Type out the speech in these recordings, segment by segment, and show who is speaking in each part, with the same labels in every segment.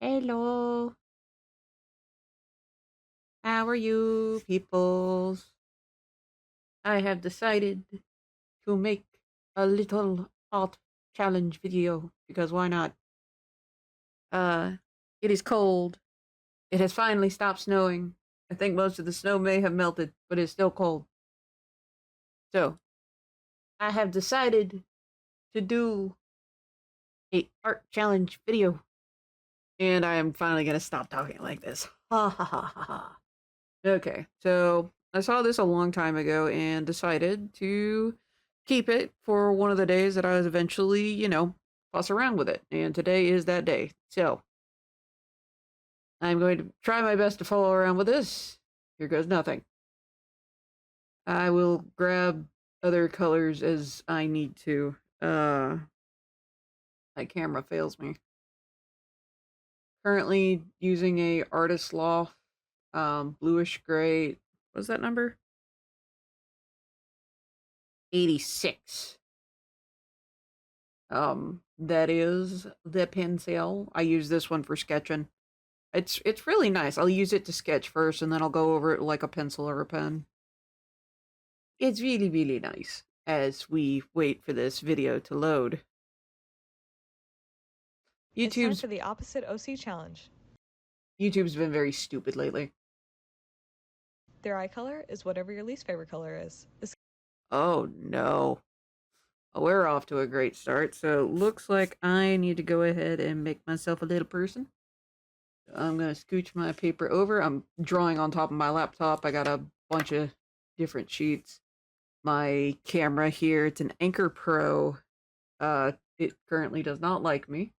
Speaker 1: Hello. How are you, peoples? I have decided to make a little art challenge video because why not? Uh, it is cold. It has finally stopped snowing. I think most of the snow may have melted, but it's still cold. So, I have decided to do a art challenge video. And I am finally gonna stop talking like this. Ha ha ha ha ha. Okay, so I saw this a long time ago and decided to keep it for one of the days that I was eventually, fuss around with it. And today is that day. So I'm going to try my best to follow around with this. Here goes nothing. I will grab other colors as I need to. My camera fails me. Currently using a Artist Loft bluish gray. What's that number? 86. That is the pencil. I use this one for sketching. It's really nice. I'll use it to sketch first and then I'll go over it like a pencil or a pen. It's really, really nice as we wait for this video to load.
Speaker 2: It's time
Speaker 1: YouTube's
Speaker 2: for the opposite OC challenge.
Speaker 1: YouTube's been very stupid lately.
Speaker 2: Their eye color is whatever your least favorite color is.
Speaker 1: Oh no. We're off to a great start. So looks like I need to go ahead and make myself a little person. I'm gonna scooch my paper over. I'm drawing on top of my laptop. I got a bunch of different sheets. My camera here, it's an Anchor Pro. It currently does not like me.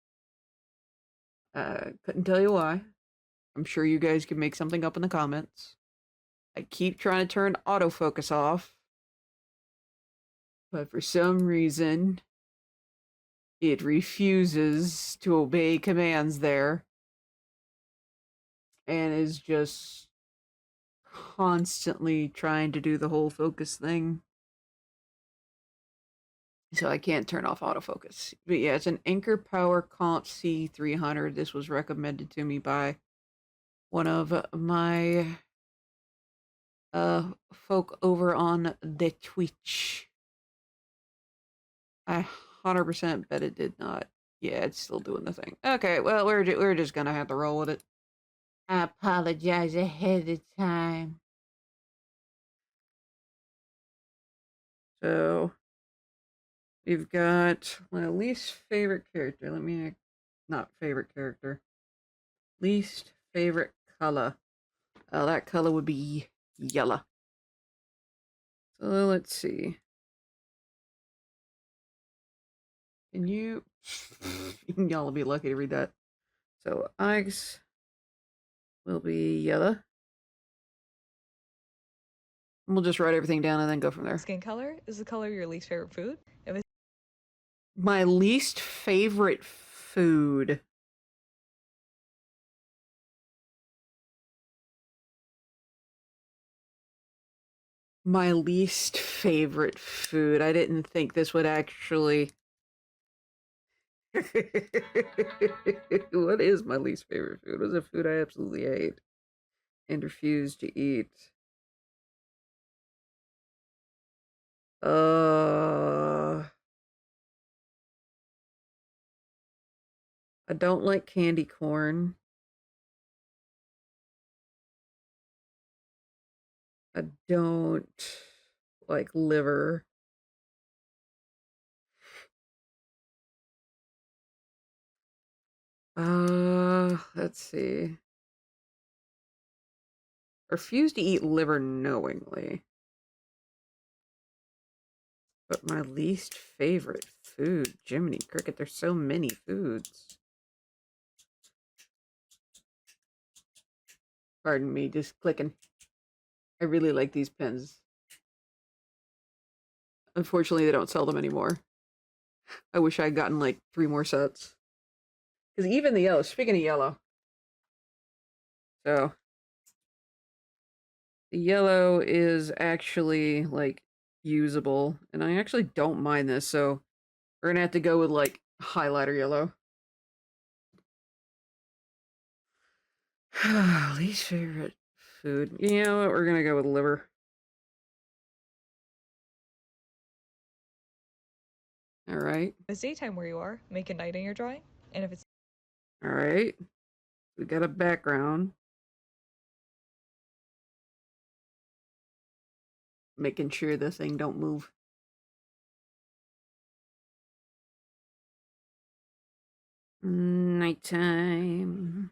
Speaker 1: Couldn't tell you why. I'm sure you guys can make something up in the comments. I keep trying to turn autofocus off, but for some reason, it refuses to obey commands there and is just constantly trying to do the whole focus thing. So I can't turn off autofocus. But yeah, it's an Anchor Power Comp C300. This was recommended to me by one of my folk over on the Twitch. I 100% bet it did not. Yeah, it's still doing the thing. Okay, well, we're just gonna have to roll with it. I apologize ahead of time. So, we've got my least favorite character. Let me, not favorite character. Least favorite color. That color would be yellow. So let's see. Can you? Y'all will be lucky to read that. So Ike's will be yellow. We'll just write everything down and then go from there.
Speaker 2: Skin color is the color of your least favorite food. If it's
Speaker 1: My least favorite food. My least favorite food. I didn't think this would actually. What is my least favorite food? What's a food I absolutely hate and refuse to eat? I don't like candy corn. I don't like liver. Let's see. Refuse to eat liver knowingly. But my least favorite food, Jiminy Cricket, there's so many foods. Pardon me, just clicking. I really like these pens. Unfortunately, they don't sell them anymore. I wish I had gotten like 3 more sets. Because even the yellow, speaking of yellow. So, the yellow is actually like usable. And I actually don't mind this, so we're gonna have to go with like highlighter yellow. Least favorite food. You know what? We're gonna go with liver. All right.
Speaker 2: If it's daytime where you are, make it night in your drawing. And if it's
Speaker 1: All right. We got a background. Making sure this thing don't move. Nighttime.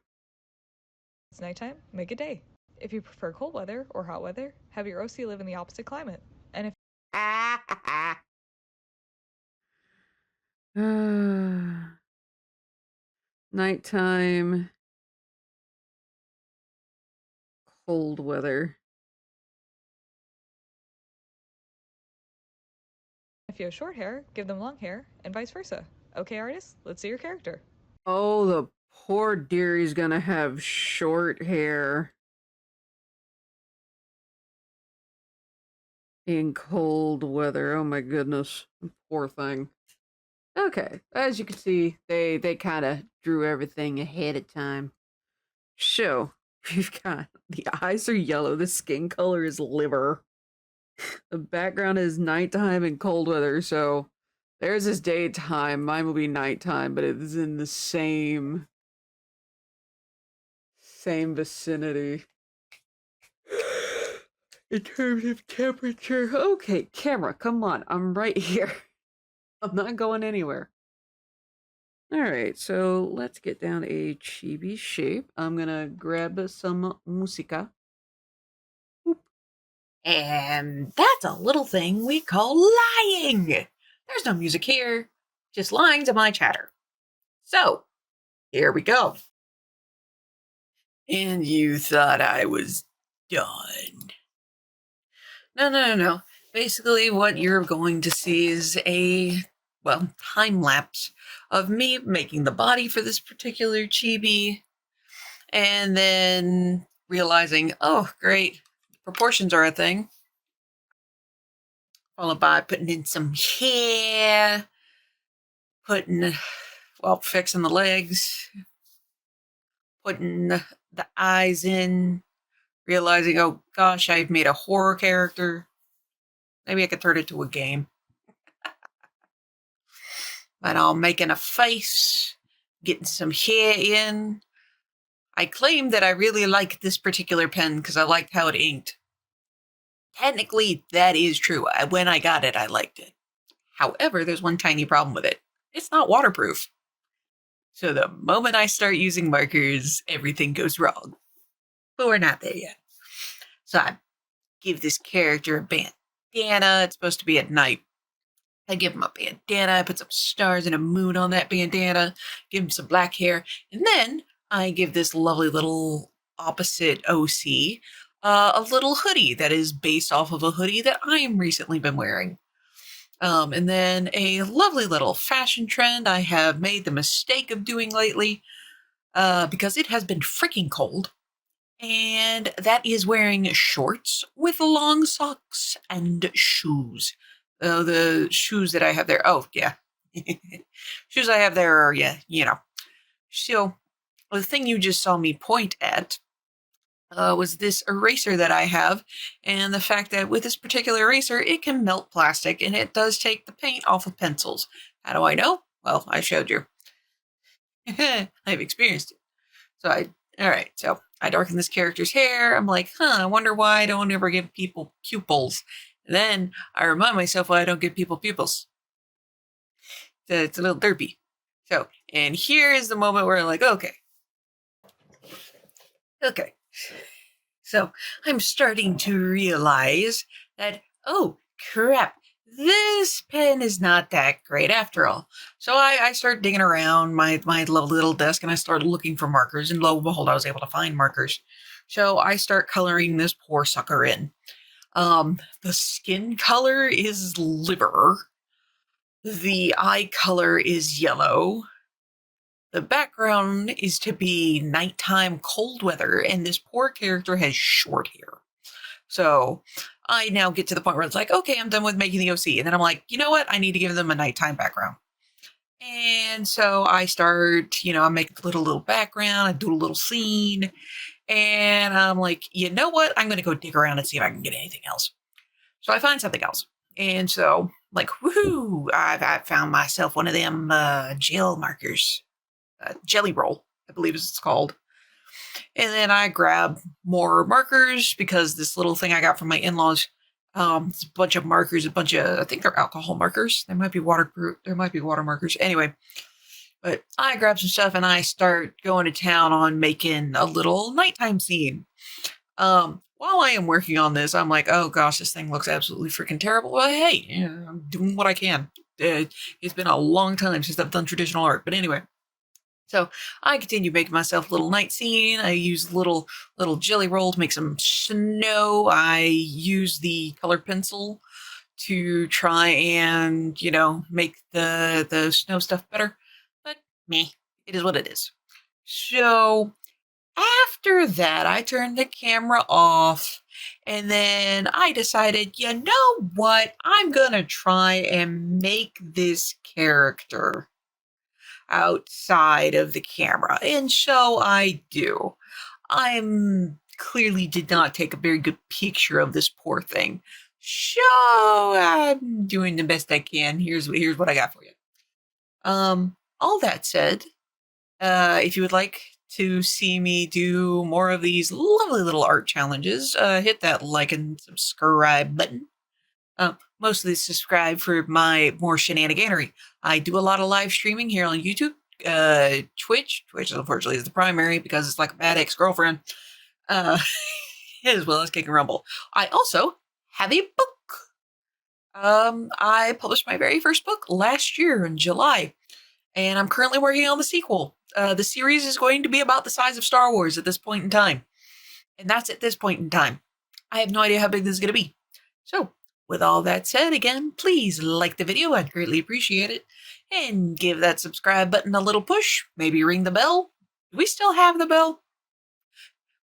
Speaker 2: nighttime, make it day. If you prefer cold weather or hot weather, have your OC live in the opposite climate. And if
Speaker 1: Nighttime. Cold weather.
Speaker 2: you have short hair, give them long hair, and vice versa. Okay, artist, let's see your character.
Speaker 1: Oh, the poor dearie's gonna have short hair. In cold weather. Oh my goodness. Poor thing. Okay, as you can see, they kind of drew everything ahead of time. So, we've got the eyes are yellow, the skin color is liver. The background is nighttime and cold weather, so theirs is daytime, mine will be nighttime, but it is in the same vicinity. In terms of temperature. Okay, camera, come on. I'm right here. I'm not going anywhere. Alright, so let's get down a chibi shape. I'm gonna grab some musica. Boop.
Speaker 3: And that's a little thing we call lying. There's no music here, just lying to my chatter. So, here we go. And you thought I was done. No. Basically, what you're going to see is a, time lapse of me making the body for this particular chibi, and then realizing, oh, great, proportions are a thing. Followed by putting in some hair, fixing the legs, putting the eyes in, realizing, oh gosh, I've made a horror character. Maybe I could turn it to a game. But I'm making a face, getting some hair in. I claimed that I really liked this particular pen because I liked how it inked. Technically, that is true. When I got it, I liked it. However, there's one tiny problem with it. It's not waterproof. So the moment I start using markers, everything goes wrong. But we're not there yet. So I give this character a bandana. It's supposed to be at night. I give him a bandana. I put some stars and a moon on that bandana. Give him some black hair. And then I give this lovely little opposite OC a little hoodie that is based off of a hoodie that I've recently been wearing. And then a lovely little fashion trend I have made the mistake of doing lately because it has been freaking cold. And that is wearing shorts with long socks and shoes. The shoes that I have there. Oh, yeah. Shoes I have there are, So the thing you just saw me point at was this eraser that I have, and the fact that with this particular eraser, it can melt plastic, and it does take the paint off of pencils. How do I know? Well, I showed you. I've experienced it. So I darken this character's hair. I'm like, I wonder why I don't ever give people pupils. And then I remind myself why I don't give people pupils. It's a little derpy. So, and here is the moment where I'm like, okay. So I'm starting to realize that, oh, crap, this pen is not that great after all. So I start digging around my little desk and I started looking for markers, and lo and behold, I was able to find markers. So I start coloring this poor sucker in. The skin color is liver. The eye color is yellow. The background is to be nighttime cold weather, and this poor character has short hair. So I now get to the point where it's like, okay, I'm done with making the OC. And then I'm like, you know what? I need to give them a nighttime background. And so I start, I make a little background, I do a little scene, and I'm like, you know what? I'm going to go dig around and see if I can get anything else. So I find something else. And so, like, woohoo, I found myself one of them gel markers, jelly roll, I believe it's called. And then I grab more markers because this little thing I got from my in-laws, it's a bunch of markers, I think they're alcohol markers. There might be water markers. Anyway, but I grab some stuff and I start going to town on making a little nighttime scene. While I am working on this, I'm like, oh gosh, this thing looks absolutely freaking terrible. But hey, I'm doing what I can. It's been a long time since I've done traditional art. But anyway, so I continue making myself a little night scene. I use little jelly roll to make some snow. I use the colored pencil to try and, make the snow stuff better. But me, it is what it is. So after that, I turned the camera off and then I decided, you know what? I'm going to try and make this character outside of the camera. And so I do. I'm clearly did not take a very good picture of this poor thing. So I'm doing the best I can. Here's what I got for you. All that said, if you would like to see me do more of these lovely little art challenges, hit that like and subscribe button. Mostly subscribe for my more shenaniganery. I do a lot of live streaming here on YouTube, Twitch. Twitch, unfortunately, is the primary because it's like a bad ex-girlfriend, as well as Kick and Rumble. I also have a book. I published my very first book last year in July, and I'm currently working on the sequel. The series is going to be about the size of Star Wars at this point in time. And that's at this point in time. I have no idea how big this is going to be. So, with all that said, again, please like the video. I'd greatly appreciate it. And give that subscribe button a little push. Maybe ring the bell. Do we still have the bell?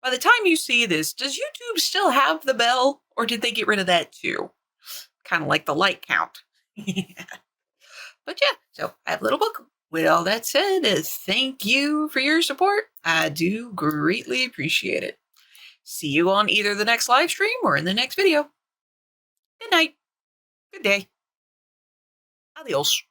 Speaker 3: By the time you see this, does YouTube still have the bell? Or did they get rid of that too? Kind of like the like count. But yeah, so I have a little book. With all that said, thank you for your support. I do greatly appreciate it. See you on either the next live stream or in the next video. Good night. Good day. Adios.